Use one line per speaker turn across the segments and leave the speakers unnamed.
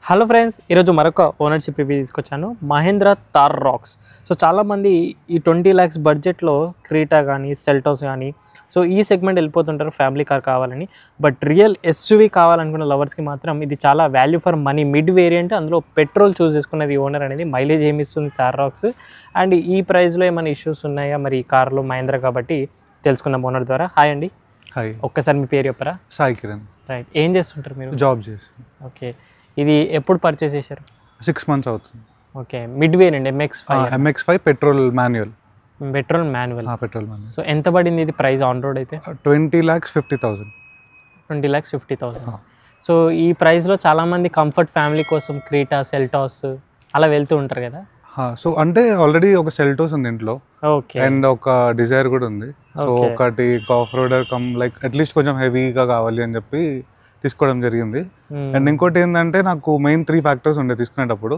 Hello friends, ఈరోజు మరొక ownership review తీసుకొచ్చాను. మహేంద్ర థార్ రాక్స్. సో చాలామంది ఈ 20 lakhs బడ్జెట్లో క్రీటా కానీ సెల్టోస్ కానీ సో ఈ సెగ్మెంట్ వెళ్ళిపోతుంటారు ఫ్యామిలీ కార్ కావాలని. బట్ రియల్ ఎస్యూవీ కావాలనుకున్న లవర్స్కి మాత్రం ఇది చాలా value for money mid variant. అందులో పెట్రోల్ చూస్ చేసుకున్నది ఓనర్ అనేది. మైలేజ్ ఏమి ఇస్తుంది థార్ రాక్స్ అండ్ ఈ ప్రైస్లో ఏమైనా ఇష్యూస్ ఉన్నాయా మరి ఈ కార్లో మహేంద్ర కాబట్టి తెలుసుకుందాం ఓనర్ ద్వారా. హాయ్ అండి.
హాయ్.
ఒక్కసారి మీ పేరు చెప్పరా?
సాయి కిరణ్.
రైట్. ఏం చేస్తుంటారు మీరు?
జాబ్ చేసి.
ఓకే. ఇది ఎప్పుడు పర్చేస్ చేశారు?
6 months అవుతుంది.
Okay. Mid variant MX5
petrol manual.
Petrol manual.
Petrol manual.
So ఎంత పడింది ఇది ప్రైస్ ఆన్ రోడ్ అయితే?
20,50,000.
20,50,000. సో ఈ ప్రైస్లో చాలామంది కంఫర్ట్ ఫ్యామిలీ కోసం క్రీటా సెల్టాస్ అలా వెళ్తూ ఉంటారు కదా.
సో అంటే ఆల్రెడీ ఒక సెల్టోస్ ఉంది ఇంట్లో.
ఓకే.
అండ్ ఒక డిజైర్ కూడా ఉంది. సో ఒకటి ఆఫ్ రోడర్ లైక్ అట్లీస్ట్ కొంచెం హెవీగా కావాలి అని చెప్పి తీసుకోవడం జరిగింది. అండ్ ఇంకోటి ఏంటంటే నాకు మెయిన్ 3 factors ఉండే తీసుకునేటప్పుడు.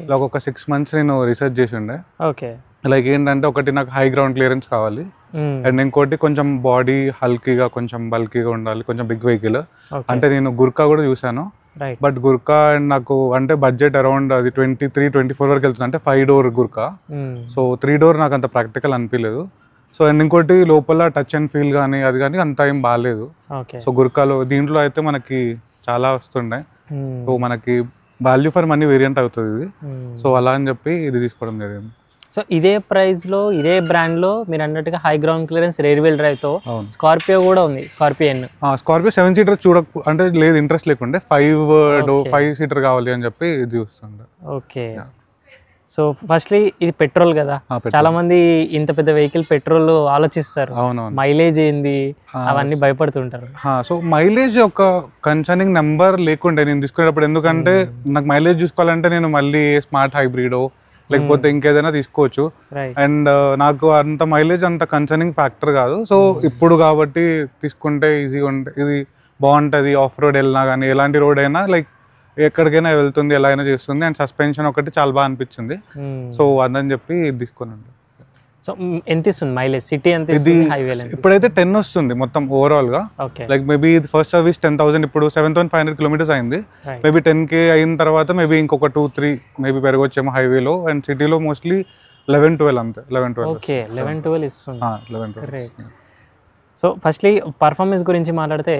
లైక్ ఒక 6 months నేను రీసెర్చ్ చేసి ఉండే.
ఓకే.
లైక్ ఏంటంటే ఒకటి నాకు హై గ్రౌండ్ క్లియరెన్స్ కావాలి. అండ్ ఇంకోటి కొంచెం బాడీ హల్కీగా కొంచెం బల్కీగా ఉండాలి, కొంచెం బిగ్ వెహికల్. అంటే నేను గుర్కా కూడా చూసాను. బట్ గుర్కా అండ్ నాకు అంటే బడ్జెట్ అరౌండ్ అది 23-24 వరకు వెళ్తుంది. అంటే 5 door గుర్కా. సో 3 door నాకు అంత ప్రాక్టికల్ అనిపించలేదు. సో అండ్ ఇంకోటి లోపల టచ్ అండ్ ఫీల్ కానీ అది కానీ అంత ఏం బాగాలేదు. సో గుర్కాలో దీంట్లో అయితే మనకి చాలా వస్తుండే. సో మనకి వాల్యూ ఫర్ మనీ వేరియంట్ అవుతుంది ఇది. సో అలా అని చెప్పి ఇది తీసుకోవడం జరిగింది.
సో ఇదే ప్రైస్లో ఇదే బ్రాండ్లో మీరు అన్నట్టుగా high ground clearance rear wheel డ్రైవ్తో స్కార్పియో కూడా ఉంది. స్కార్పియో
7 seater అంటే లేదు, ఇంట్రెస్ట్ లేకుండే 5 seater కావాలి అని చెప్పి ఇది చూస్తుండే.
ఓకే. సో ఫస్ట్లీ ఇది పెట్రోల్ కదా, చాలా మంది ఇంత పెద్ద వెహికల్ పెట్రోల్ ఆలోచిస్తారు, మైలేజ్ ఏంది అవన్నీ భయపడుతుంటారు.
సో మైలేజ్ ఒక కన్సర్నింగ్ నెంబర్ లేకుండే నేను తీసుకునేటప్పుడు. ఎందుకంటే నాకు మైలేజ్ చూసుకోవాలంటే నేను మళ్ళీ స్మార్ట్ హైబ్రిడో లేకపోతే ఇంకేదైనా తీసుకోవచ్చు. అండ్ నాకు అంత మైలేజ్ అంత కన్సర్నింగ్ ఫ్యాక్టర్ కాదు. సో ఇప్పుడు కాబట్టి తీసుకుంటే ఈజీగా ఉంటే ఇది బాగుంటుంది. ఆఫ్ రోడ్ వెళ్ళినా కానీ ఎలాంటి రోడ్ అయినా లైక్ ఎక్కడికైనా వెళ్తుంది, ఎలా అయినా చేస్తుంది. అండ్ సస్పెన్షన్ ఒకటి చాలా బాగా అనిపించింది. సో అదని చెప్పి తీసుకున్నాను.
సో ఎంత ఇస్తుంది మైలేజ్ సిటీ? ఎంత ఇది
ఇప్పుడైతే 10 వస్తుంది మొత్తం ఓవరాల్ గా. లైక్ మేబీ ఫస్ట్ సర్వీస్ 10,000, ఇప్పుడు 7,500 kilometers అయింది. మేబీ 10K అయిన తర్వాత మేబీ ఇంకొక 2-3 మేబీ పెరగొచ్చేమో హైవేలో. అండ్ సిటీలో మోస్ట్లీ 11-12 అంతే. 11-12.
ఓకే. 11-12 ఇస్తుంది. 11-12. సో ఫస్ట్లీ పర్ఫార్మెన్స్ గురించి మాట్లాడితే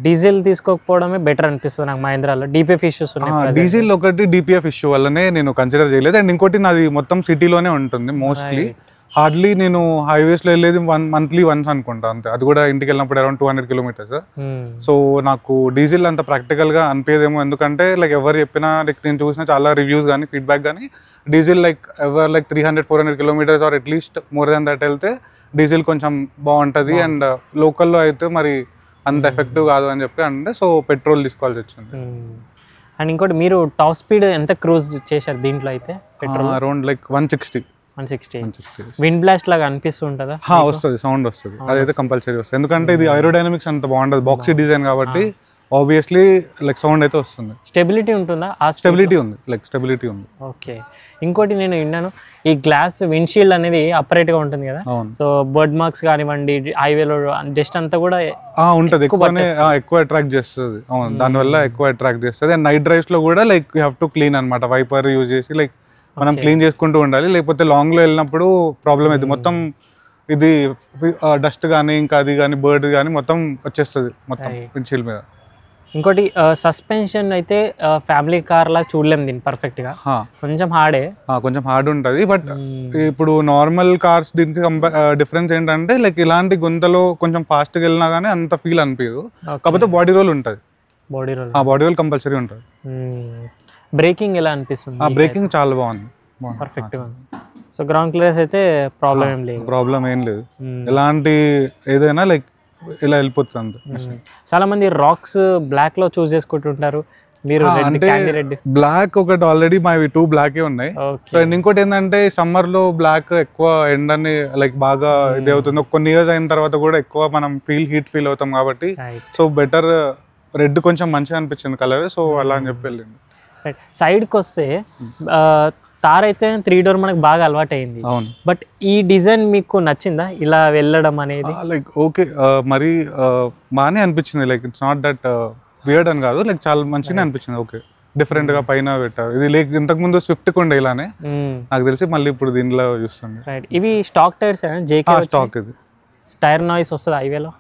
డీజిల్ తీసుకోకపోవడమే బెటర్ అనిపిస్తుంది నాకు మహేంద్రాలో. DPF ఇష్యూస్ ఉన్నాయి.
డీజిల్ ఒకటి DPF ఇష్యూ వల్లనే నేను కన్సిడర్ చేయలేదు. అండ్ ఇంకోటి నాది మొత్తం సిటీలోనే ఉంటుంది మోస్ట్లీ. హార్డ్లీ నేను హైవేస్లో వెళ్ళేది monthly once అనుకుంటా అంతే. అది కూడా ఇంటికి వెళ్ళినప్పుడు అరౌండ్ 200 kilometers. సో నాకు డీజిల్ అంత ప్రాక్టికల్గా అనిపించేదేమో. ఎందుకంటే లైక్ ఎవరు చెప్పినా లైక్ నేను చూసిన చాలా రివ్యూస్ కానీ ఫీడ్బ్యాక్ కానీ డీజిల్ లైక్ ఎవరు like 300-400 kilometers or at least more than that వెళ్తే డీజిల్ కొంచెం బాగుంటుంది. అండ్ లోకల్లో అయితే మరి అంత ఎఫెక్టివ్ కాదు అని చెప్పి అంటే సో పెట్రోల్ తీసుకోవాల్సి వచ్చింది.
అండ్ ఇంకోటి మీరు టాప్ స్పీడ్ ఎంత క్రూజ్ చేశారు దీంట్లో అయితే? Petrol
around like 160.
Wind blast లాగా అనిపిస్తుంటుందా?
వస్తుంది, సౌండ్ వస్తుంది. అదైతే కంపల్సరీ వస్తుంది. ఎందుకంటే ఇది ఏరోడైనమిక్స్ అంత బాగుంటుంది, బాక్సీ డిజైన్ కాబట్టి ఆబ్వియస్లీ లైక్ సౌండ్ అయితే వస్తుంది.
స్టెబిలిటీ ఉంటుందా?
స్టెబిలిటీ ఉంది, లైక్ స్టెబిలిటీ ఉంది.
ఓకే. ఇంకోటి నేను విన్నాను ఈ గ్లాస్ విండ్షీల్డ్ అనేది అపరేట్ గా ఉంటుంది కదా. సో బర్డ్ మార్క్స్ కానివ్వండి హైవేలో డస్ట్ అంతా కూడా
ఉంటుంది, ఎక్కువ అట్రాక్ట్ చేస్తుంది. దానివల్ల ఎక్కువ అట్రాక్ట్ చేస్తుంది. అండ్ నైట్ డ్రైవ్స్ లో కూడా like you have to clean అనమాట. వైపర్ యూజ్ చేసి లైక్ మనం క్లీన్ చేసుకుంటూ ఉండాలి. లేకపోతే లాంగ్ లో వెళ్ళినప్పుడు ప్రాబ్లం అవుతుంది. మొత్తం ఇది డస్ట్ కానీ ఇంకా అది కానీ బర్డ్ కానీ మొత్తం వచ్చేస్తుంది మొత్తం విండ్షీల్డ్ మీద.
ఇంకోటి సస్పెన్షన్ అయితే ఫ్యామిలీ కార్ లా చూడలేము దీన్ని పర్ఫెక్ట్ గా, కొంచెం హార్డ్ ఉంటుంది. బట్ ఇప్పుడు నార్మల్ కార్స్ దీనికి డిఫరెన్స్ ఏంటంటే లైక్ ఇలాంటి గుంతలో కొంచెం ఫాస్ట్ గా వెళ్ళినా కానీ అంత ఫీల్ అనిపించదు. కాకపోతే బాడీ రోల్ ఉంటుంది. బాడీ రోల్ కంపల్సరీ ఉంటుంది. బ్రేకింగ్ ఎలా అనిపిస్తుంది?
బ్రేకింగ్ చాలా బాగుంది,
పర్ఫెక్ట్ గా. సో గ్రౌండ్ క్లియరెన్స్ అయితే
ప్రాబ్లం ఏం లేదు. ఎలాంటి ఏదైనా లైక్ ఇలా వెళ్ళిపోతుంది.
చాలా మంది రాక్స్ బ్లాక్ లో చూస్ చేసుకుంటుంటారు. మీరు
బ్లాక్ ఒకటి ఆల్రెడీ మావి 2 బ్లాక్ ఉన్నాయి. సో ఇంకోటి ఏంటంటే సమ్మర్ లో బ్లాక్ ఎక్కువ ఎండని లైక్ బాగా ఇది అవుతుంది. కొన్ని ఇయర్స్ అయిన తర్వాత కూడా ఎక్కువ మనం హీట్ ఫీల్ అవుతాం కాబట్టి సో బెటర్ రెడ్ కొంచెం మంచిగా అనిపించింది కలర్. సో అలా అని చెప్పి వెళ్ళింది.
సైడ్కి వస్తే తార్ అయితే 3 door మనకు బాగా అలవాటు అయింది. బట్ ఈ డిజైన్ మీకు నచ్చిందా ఇలా వెళ్ళడం అనేది?
లైక్ ఓకే, మరి బాగానే అనిపించింది. Like it's not that weird అని కాదు, లైక్ చాలా మంచిగా అనిపించింది. ఓకే. డిఫరెంట్ గా పైన పెట్టారు. ఇది లేక్ ఇంతకు ముందు స్విఫ్ట్ కి ఉండే ఇలానే నాకు తెలిసి, మళ్ళీ ఇప్పుడు దీనిలో చూస్తుంది.
రైట్. ఇవి స్టాక్ టైర్స్ జేకే
స్టాక్. ఇది
టైర్ నాయిస్ వస్తుంది హైవేలో?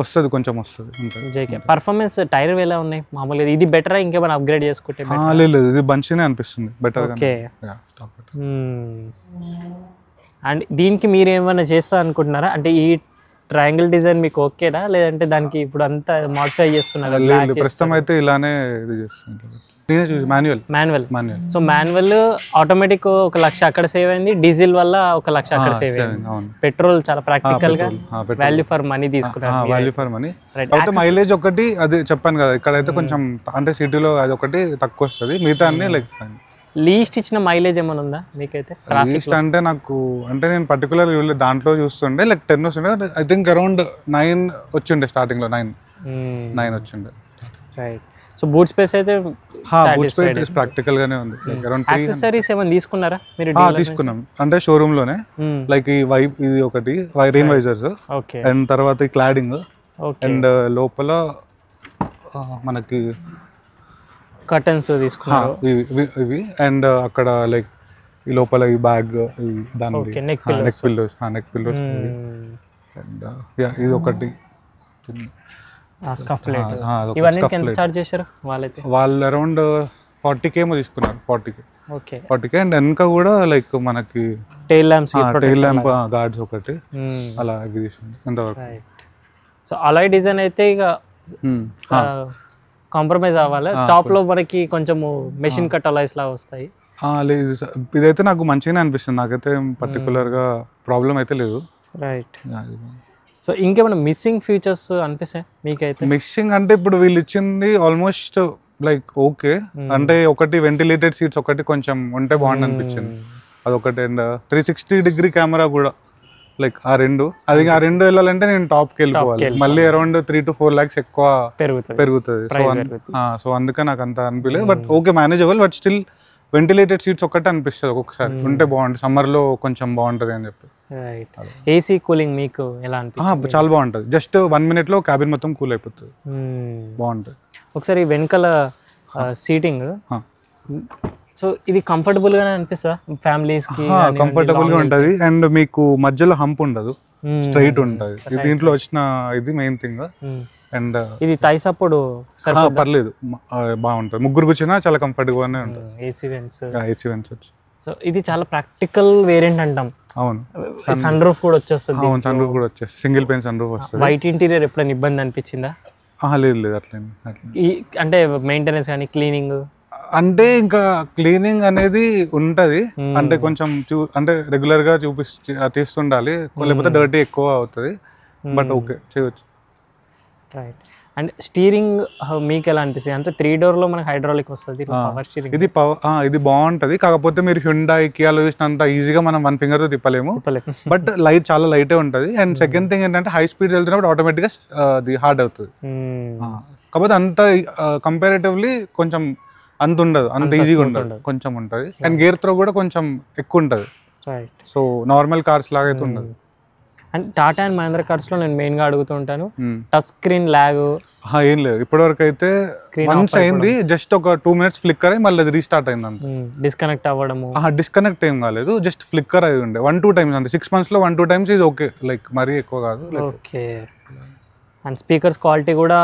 వస్తుంది, కొంచెం వస్తుంది.
జేకే పర్ఫార్మెన్స్ టైర్ ఎలా ఉన్నాయి మామూలుగా? ఇది బెటరా ఇంకేమైనా అప్గ్రేడ్ చేసుకుంటే?
లేదు, ఇది మంచిగానే అనిపిస్తుంది, బెటర్.
ఓకే. అండ్ దీనికి మీరు ఏమైనా చేస్తా అనుకుంటున్నారా? అంటే ఈ ట్రయాంగిల్ డిజైన్ మీకు ఓకేనా, లేదంటే దానికి ఇప్పుడు అంతా మాడిఫై చేస్తున్నారు?
ప్రస్తుతం అయితే ఇలానే ఇది చేస్తుంది. మాన్యువల్.
సో మాన్యువల్, ఆటోమేటిక్ 1,00,000 అక్కడ సేవ్ అయింది, డీజిల్ వల్ల 1,00,000 అక్కడ సేవ్ అయింది. పెట్రోల్ చాలా ప్రాక్టికల్ గా వాల్యూ ఫర్ మనీ తీసుకున్నారు.
Value for money. అయితే మైలేజ్ ఒకటి అది చెప్పాను కదా, ఇక్కడైతే కొంచెం అంటే సిటీలో అది ఒకటి తక్కువ వస్తుంది, మిగతా అన్ని లైక్
లీస్ట్ ఇచ్చిన మైలేజ్ ఏమైనా ఉందా మీకైతే?
లీస్ట్ అంటే నాకు అంటే నేను పర్టికులర్ దాంట్లో చూస్తుండే లైక్ 10 వస్తుండే. ఐ థింక్ అరౌండ్ 9 వచ్చిండే స్టార్టింగ్ లో. 9 వచ్చిండే.
రైట్. సో బూట్ స్పేస్ అయితే
ప్రాక్టికల్ గానే ఉంది.
యాక్సెసరీస్ ఏమైనా తీసుకున్నారా మీరు?
తీసుకున్నాం అంటే షోరూమ్ లోనే. లైక్ ఈ వైప్ ఇది ఒకటి, రెయిన్ వైజర్స్, అండ్ తర్వాత ఈ క్లాడింగ్, అండ్ లోపల మనకి
కర్టన్స్ తీసుకున్నారు
ఇవి, అండ్ అక్కడ లైక్ ఈ లోపల ఈ బ్యాగ్, దాని నెక్ పిల్లోస్, అండ్ ఇది ఒకటి. వాళ్ళు అరౌండ్ 40K తీసుకున్నారు. 40K. అండ్ వెనక కూడా లైక్ మనకి
టైల్ ల్యాంప్
గార్డ్స్ ఒకటి అలా తీసుకుంది.
సో అలాయ్ డిజైన్ అయితే ఇక కాంప్రమైజ్ అవ్వాలి. టాప్ లో మనకి కొంచెం మెషిన్ కట్ అలాయ్స్ లాగా వస్తాయి.
లేదు, ఇదైతే నాకు మంచిగానే అనిపిస్తుంది. నాకైతే పర్టికులర్ గా ప్రాబ్లం అయితే లేదు.
రైట్. సో ఇంకేమైనా మిస్సింగ్ ఫీచర్స్ అనిపిస్తాయి మీకైతే?
మిస్సింగ్ అంటే ఇప్పుడు వీళ్ళు ఇచ్చింది ఆల్మోస్ట్ లైక్ ఓకే. అంటే ఒకటి వెంటిలేటెడ్ సీట్స్ ఒకటి కొంచెం ఉంటే బాగుంది అనిపించింది, అదొకటి. అండ్ 360-degree కెమెరా కూడా లైక్ ఆ రెండు వెళ్ళాలంటే నేను టాప్కి వెళ్ళిపోవాలి, మళ్ళీ అరౌండ్ 3 to 4 lakhs ఎక్కువ పెరుగుతుంది. సో అందుకే నాకు అంత అనిపించలేదు. But okay, manageable. But still ventilated seats ఒక్కటే అనిపిస్తుంది ఒక్కొక్కసారి, ఉంటే బాగుంటుంది. సమ్మర్ లో కొంచెం బాగుంటది అని చెప్పి.
ఏసీ కూలింగ్ మీకు ఎలా అనిపిస్తుంది?
చాలా బాగుంటది. జస్ట్ 1 minute లో క్యాబిన్ మొత్తం కూల్ అయిపోతుంది, బాగుంటుంది.
ఒకసారి వెనకాల సీటింగ్, సో ఇది కంఫర్టబుల్ గానే అనిపిస్తుందా ఫ్యామిలీస్ కి?
కంఫర్టబుల్ గా ఉంటది, అండ్ మీకు మధ్యలో హంప్ ఉండదు, స్ట్రైట్ ఉంటది. దీంట్లో వచ్చిన ఇది మెయిన్ థింగ్. అండ్
ఇది థై సపోర్ట్
పర్లేదు, బాగుంటుంది. ముగ్గురు కూర్చున్నా చాలా కంఫర్టబుల్ గానే ఉంటుంది.
ఏసీ వెంట్స్
వచ్చి.
సో ఇది చాలా ప్రాక్టికల్ వేరియంట్ అంటాం.
అవును.
సన్ రూఫ్ కూడా వచ్చేస్తుంది.
సన్ రూఫ్ కూడా వచ్చేస్తుంది, సింగిల్ పెయిన్ సన్ రూఫ్ వస్తుంది.
వైట్ ఇంటీరియర్ ఎప్పుడైనా ఇబ్బంది అనిపించిందా?
లేదు అట్లా.
అంటే మెయింటెనెన్స్ కానీ క్లీనింగ్
అంటే ఇంకా క్లీనింగ్ అనేది ఉంటది, అంటే కొంచెం అంటే రెగ్యులర్ గా తీస్తుండాలి, లేకపోతే డర్టీ ఎక్కువ అవుతుంది. బట్ ఓకే, చేయవచ్చు.
రైట్. అండ్ స్టీరింగ్ మీకు ఎలా అనిపిస్తుంది? అంటే 3 door లో మనకి హైడ్రాలిక్ వస్తుంది, పవర్ స్టీరింగ్.
ఇది బాగుంటది. కాకపోతే మీరు హ్యుండాయ్, కియాలో చూసినంత ఈజీగా మనం 1 finger తో తిప్పలేము. బట్ చాలా లైటే ఉంటది. అండ్ సెకండ్ థింగ్ ఏంటంటే హై స్పీడ్ వెళ్తున్నప్పుడు ఆటోమేటిక్ గా అది హార్డ్ అవుతుంది. కాకపోతే అంత కంపారిటివ్లీ కొంచెం అంత ఉండదు, అంత ఈజీగా ఉంటుంది, కొంచెం ఉంటుంది. అండ్ గేర్ త్రో కూడా కొంచెం ఎక్కువ ఉంటుంది. సో నార్మల్ కార్స్ లాగా అయితే ఉండదు.
And Tata and Mahindra cars లో నేను మెయిన్ గా అడుగుతూ ఉంటాను, టచ్ స్క్రీన్ లాగ్
ఏం లేదు ఇప్పటివరకు అయితే. వన్స్ అయింది, జస్ట్ ఒక 2 minutes ఫ్లిక్కర్ అయ్యి మళ్ళీ అది రీస్టార్ట్ అయింది అంత.
డిస్కనెక్ట్ అవ్వడము?
డిస్కనెక్ట్ ఏం కాలేదు, జస్ట్ ఫ్లిక్కర్ అయి ఉండే 1-2 times అంతే. 6 months లో 1-2 times ఇది ఓకే, లైక్ మరీ ఎక్కువ కాదు.
ఓకే. అండ్ స్పీకర్స్ క్వాలిటీ కూడా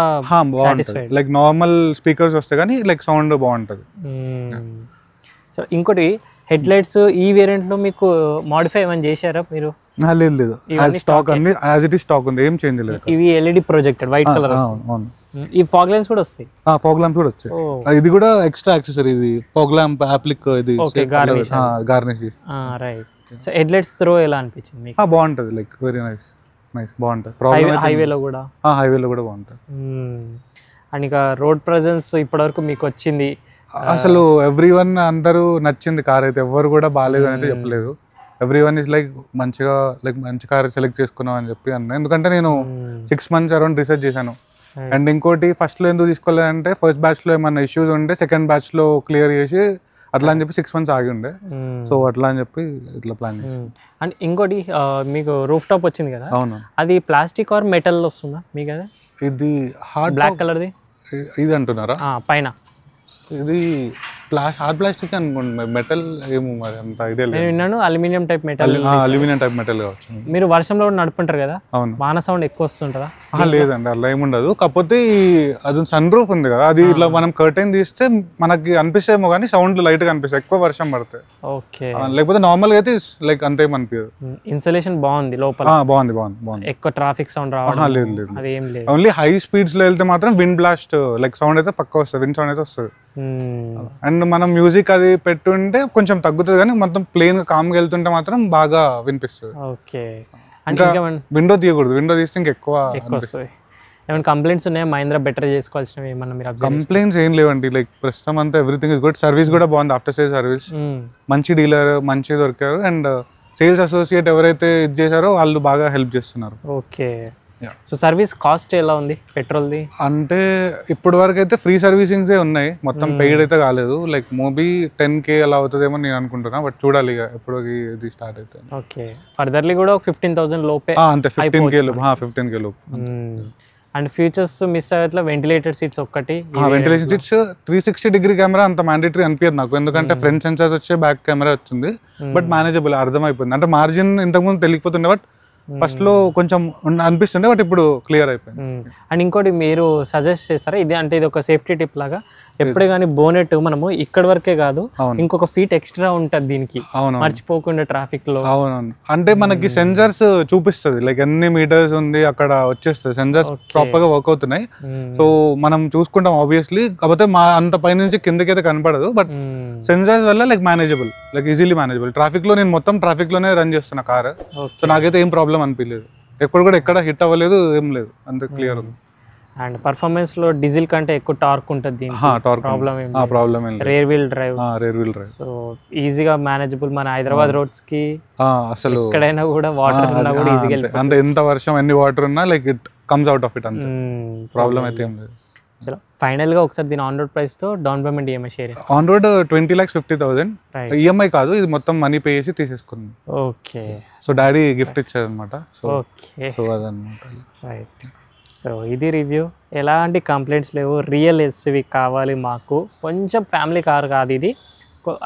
బాగుంటుంది, లైక్ నార్మల్ స్పీకర్స్ వస్తాయి కానీ లైక్ సౌండ్ బాగుంటుంది.
సో ఇంకోటి హెడ్ లైట్స్ ఈ వేరియంట్ లో మీకు మాడిఫై ఏమైనా చేశారా మీరు?
లేదు, స్టాక్ అన్ని యాజ్ ఇట్ ఇస్ స్టాక్ ఉంది, ఏం చేంజ్ లేదు.
ఇవి ఎల్ఈడి ప్రొజెక్టెడ్ వైట్ కలర్. ఈ ఫాగ్ ల్యాంప్స్ కూడా వస్తాయి.
ఫాగ్ ల్యాంప్స్ కూడా వచ్చాయి. ఇది కూడా ఎక్స్ట్రా యాక్సెసరీ, ఇది ఫాగ్ ల్యాంప్ అప్లిక్, ఇది garnish.
Right. So head lights throw ఎలా అనిపించింది మీకు?
బాగుంటది, లైక్ వెరీ నైస్ బాగుంటుంది.
హైవేలో కూడా
బాగుంటుంది.
అండ్ ఇక రోడ్ ప్రెజెన్స్ ఇప్పటివరకు మీకు వచ్చింది?
అసలు ఎవ్రీవన్ అందరూ నచ్చింది కార్ అయితే, ఎవరు కూడా బాగాలేదు అని అయితే చెప్పలేదు. ఎవ్రీవన్ ఇస్ లైక్ మంచిగా, లైక్ మంచి కార్ సెలెక్ట్ చేసుకున్నాం అని చెప్పి అన్నా. ఎందుకంటే నేను 6 months అరౌండ్ రీసెర్చ్ చేశాను. అండ్ ఇంకోటి ఫస్ట్ లో ఎందుకు తీసుకోలేదంటే, ఫస్ట్ బ్యాచ్ లో ఏమన్నా ఇష్యూస్ ఉంటే సెకండ్ బ్యాచ్ లో క్లియర్ చేసి అట్లా అని చెప్పి 6 months ఆగి ఉండే. సో అట్లా అని చెప్పి ఇట్లా ప్లాన్ చేసి.
అండ్ ఇంకోటి మీకు రూఫ్ టాప్ వచ్చింది కదా,
అవును,
అది ప్లాస్టిక్ ఆర్ మెటల్ వస్తుందా మీకు? అది
ఇది హార్డ్
బ్లాక్ కలర్ది
ఇది అంటున్నారా?
పైన
ఇది హార్డ్ ప్లాస్టిక్ అనుకోండి, మెటల్ ఏమో మరి అంత ఐడియా
నేను
లేదు.
విన్నాను aluminium type metal.
Aluminium type metal కావచ్చు.
మీరు వర్షంలో కూడా నడుపుంటారు కదా,
అవును.
వాన సౌండ్ ఎక్కువ వస్తుంటుందా?
లేదండి అలా ఏముండదు. కాకపోతే అది సన్ రూఫ్ ఉంది కదా, అది ఇట్లా మనం కర్టెన్ తీస్తే మనకి అనిపిస్తేమో కానీ సౌండ్ లైట్ గా అనిపిస్తుంది ఎక్కువ వర్షం పడితే.
ఓకే.
లేకపోతే నార్మల్ గా అయితే లైక్ అంతే ఏమనిపించదు.
ఇన్సులేషన్ బాగుంది లోపల.
బాగుంది బాగుంది బాగుంది.
ఎక్కువ ట్రాఫిక్ సౌండ్ రావడం
లేదు లేదు.
అది ఏం లేదు.
ఓన్లీ హై స్పీడ్స్ లో వెళ్తే మాత్రం విండ్ బ్లాస్ట్ లైక్ సౌండ్ అయితే పక్కా వస్తుంది, విండ్ సౌండ్ అయితే వస్తుంది. అండ్ మనం మ్యూజిక్ అది పెట్టుంటే కొంచెం తగ్గుతుంది, కానీ మొత్తం ప్లేన్ కామ్గా వెళ్తుంటే మాత్రం బాగా వినిపిస్తుంది.
ఓకే.
ఇంకా విండో తీయకూడదు, విండో తీస్తే ఇంకా ఎక్కువ
వస్తుంది. ఏమైనా కంప్లైంట్స్ ఉన్నాయా మహీంద్రా బెటర్ చేసుకోవాల్సినవి ఏమన్నా మీరు?
కంప్లైంట్స్ ఏం లేవండి, లైక్ ప్రస్తుతం అంతా ఎవ్రీథింగ్ ఇస్ గుడ్. సర్వీస్ కూడా బాగుంది, ఆఫ్టర్ సేల్ సర్వీస్ మంచి డీలర్ మంచి దొరికారు. అండ్ సేల్స్ అసోసియేట్ ఎవరైతే ఇది చేశారో వాళ్ళు బాగా హెల్ప్ చేస్తున్నారు.
ఓకే. సో సర్వీస్ కాస్ట్ ఎలా ఉంది పెట్రోల్ది?
అంటే ఇప్పటి వరకు అయితే ఫ్రీ సర్వీసింగ్సే ఉన్నాయి, మొత్తం పెయిడ్ అయితే కాలేదు. లైక్ మోబీ 10K అలా అవుతుందేమో నేను అనుకుంటున్నా, బట్ చూడాలి ఇక ఎప్పుడు ఇది స్టార్ట్ అవుతుంది.
ఓకే. ఫర్దర్లీ కూడా 15,000 లోపే
అంతే, 15K లోపు.
అండ్ ఫీచర్స్ మిస్ అయ్యేట్లా వెంటిలేటెడ్ సీట్స్ ఒక్కటి.
వెంటిలేషన్ సీట్స్ 360 కెమెరా అంత మ్యాండేటరీ అనిపించదు నాకు, ఎందుకంటే ఫ్రంట్ సెన్సార్స్ వచ్చే బ్యాక్ కెమెరా వచ్చింది. బట్ మేనేజబుల్, అర్థమైపోయింది. అంటే మార్జిన్ ఇంతకుముందు తెలియకపోతుండే, బట్ ఫస్ట్ లో కొంచెం అనిపిస్తుండే, బట్ ఇప్పుడు క్లియర్ అయిపోయింది.
అండ్ ఇంకోటి మీరు సజెస్ట్ చేస్తారా ఇది, అంటే ఇది ఒక సేఫ్టీ టిప్ లాగా, ఎప్పుడే కానీ బోనెట్ మనము ఇక్కడ వరకే కాదు ఇంకొక ఫీట్ ఎక్స్ట్రా ఉంటుంది దీనికి, మర్చిపోకుండా ట్రాఫిక్ లో.
అవునవును. అంటే మనకి సెన్సర్స్ చూపిస్తుంది, లైక్ ఎన్ని మీటర్స్ ఉంది అక్కడ వచ్చేస్తుంది, సెన్సర్స్ ప్రాపర్ గా వర్క్ అవుతున్నాయి. సో మనం చూసుకుంటాం ఆబ్వియస్లీ, కాకపోతే మా అంత పైనుంచి కిందకైతే కనపడదు, బట్ సెన్సర్స్ వల్ల like manageable, like easily manageable. Traffic లో నేను మొత్తం ట్రాఫిక్ లోనే రన్ చేస్తున్నా కార్, సో నాకైతే ఏం ప్రాబ్లం అనిపించలేదు, ఎప్పుడు కూడా ఎక్కడ హిట్ అవ్వలేదు, ఏం లేదు, అంత క్లియర్ ఉంది.
అండ్ పర్ఫార్మెన్స్ లో డీజిల్ కంటే ఎక్కువ టార్క్ ఉంటుంది,
problem
rear wheel drive. So ఈజీగా మేనేజబుల్. మన హైదరాబాద్ రోడ్స్ కి అసలు ఎక్కడైనా కూడా వాటర్ ఉన్నా కూడా ఈజీగా
అంటే ఎంత వర్షం ఎన్ని వాటర్ ఉన్నా like it comes out of it, అంతే, ప్రాబ్లం అయితే ఏం లేదు.
చలో ఫైనల్ గా ఒకసారి దీని ఆన్ రోడ్ ప్రైస్ తో డౌన్ పేమెంట్ ఈఎంఐ షేర్ చేస్తాం.
ఆన్ రోడ్ 20,50,000 ఈఎంఐ కాదు, ఇది మొత్తం మనీ పే చేసి తీసేసుకున్నాం.
ఓకే.
సో డాడీ గిఫ్ట్ ఇచ్చారు అనమాట.
సో అదనమాట. రైట్. సో ఇది రివ్యూ. ఎలాంటి కంప్లైంట్స్ లేవు. రియల్ ఎస్యూవీ కావాలి మాకు, కొంచెం ఫ్యామిలీ కార్ కాదు ఇది,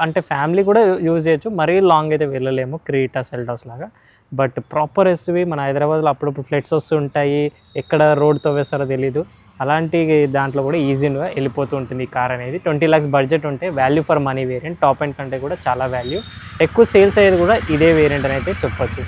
అంటే ఫ్యామిలీ కూడా యూజ్ చేయొచ్చు, మరీ లాంగ్ అయితే వెళ్ళలేము క్రీటా సెల్టాస్ లాగా. బట్ ప్రాపర్ ఎస్యూవీ మన హైదరాబాద్లో అప్పుడప్పుడు ఫ్లడ్స్ వస్తుంటాయి, ఎక్కడ రోడ్తో వేస్తారో తెలీదు, అలాంటి దాంట్లో కూడా ఈజీగా వెళ్ళిపోతూ ఉంటుంది ఈ కార్ అనేది. 20 lakhs బడ్జెట్ ఉంటే value for money variant, top end కంటే కూడా చాలా వాల్యూ, ఎక్కువ సేల్స్ అయ్యేది కూడా ఇదే వేరియంట్ అని అయితే చెప్పొచ్చు.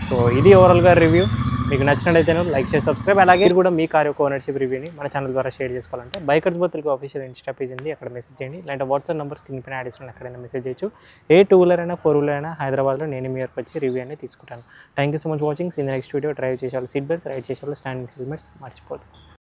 సో ఇది ఓవరాల్గా రివ్యూ. మీకు నచ్చినట్టయితే లైక్ చేసి సబ్స్క్రైబ్. అలాగే కూడా మీ కార్ యొక్క ఓనర్షిప్ రివ్యూని మన ఛానల్ ద్వారా షేర్ చేసుకోవాలంటే bikers both Telugu official Insta page ఉంది, అక్కడ మెసేజ్ చేయండి. ఇలాంటి వాట్సాప్ నెంబర్ స్క్రీన్ పైన యాడ్ చేసిన ఎక్కడైనా మెసేజ్ చేయొచ్చు. ఏ 2-wheeler అయినా 4-wheeler అయినా హైదరాబాద్లో నేను మీ వరకు వచ్చి రివ్యూ అనేది తీసుకుంటాను. Thank you so much watching. In the next video drive చేసే వాళ్ళు సీట్ బెల్ట్స్, రైడ్ చేసే వాళ్ళు స్టాండింగ్ హెల్మెట్స్ మర్చిపోదు.